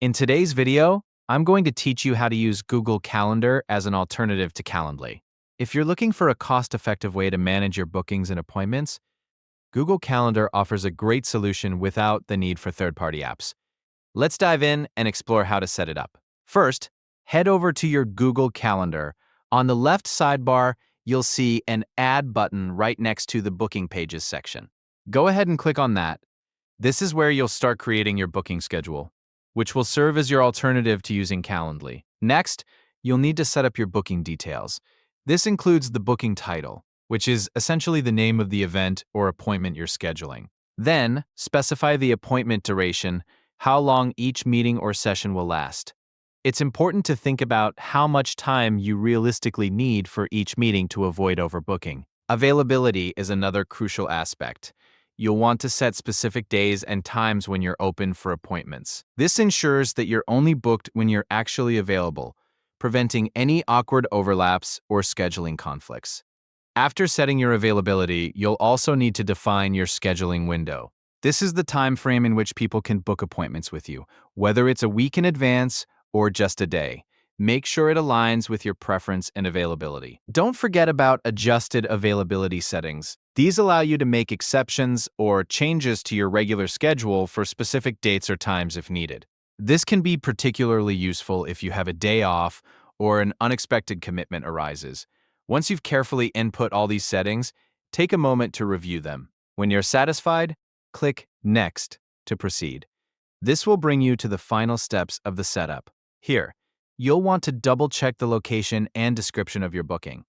In today's video, I'm going to teach you how to use Google Calendar as an alternative to Calendly. If you're looking for a cost-effective way to manage your bookings and appointments, Google Calendar offers a great solution without the need for third-party apps. Let's dive in and explore how to set it up. First, head over to your Google Calendar. On the left sidebar, you'll see an Add button right next to the Booking Pages section. Go ahead and click on that. This is where you'll start creating your booking schedule, which will serve as your alternative to using Calendly. Next, you'll need to set up your booking details. This includes the booking title, which is essentially the name of the event or appointment you're scheduling. Then, specify the appointment duration, how long each meeting or session will last. It's important to think about how much time you realistically need for each meeting to avoid overbooking. Availability is another crucial aspect. You'll want to set specific days and times when you're open for appointments. This ensures that you're only booked when you're actually available, preventing any awkward overlaps or scheduling conflicts. After setting your availability, you'll also need to define your scheduling window. This is the time frame in which people can book appointments with you, whether it's a week in advance or just a day. Make sure it aligns with your preference and availability. Don't forget about adjusted availability settings. These allow you to make exceptions or changes to your regular schedule for specific dates or times if needed. This can be particularly useful if you have a day off or an unexpected commitment arises. Once you've carefully input all these settings, take a moment to review them. When you're satisfied, click Next to proceed. This will bring you to the final steps of the setup. Here, you'll want to double-check the location and description of your booking.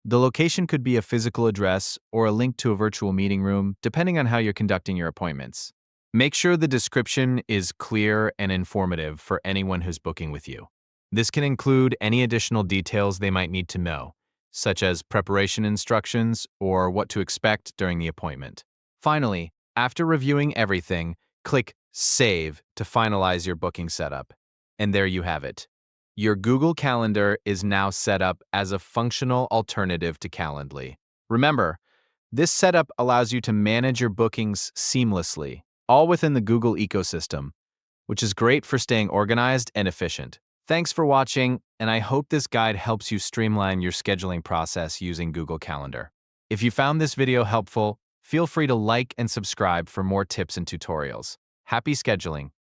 The location could be a physical address or a link to a virtual meeting room, depending on how you're conducting your appointments. Make sure the description is clear and informative for anyone who's booking with you. This can include any additional details they might need to know, such as preparation instructions or what to expect during the appointment. Finally, after reviewing everything, click Save to finalize your booking setup. And there you have it. Your Google Calendar is now set up as a functional alternative to Calendly. Remember, this setup allows you to manage your bookings seamlessly, all within the Google ecosystem, which is great for staying organized and efficient. Thanks for watching, and I hope this guide helps you streamline your scheduling process using Google Calendar. If you found this video helpful, feel free to like and subscribe for more tips and tutorials. Happy scheduling!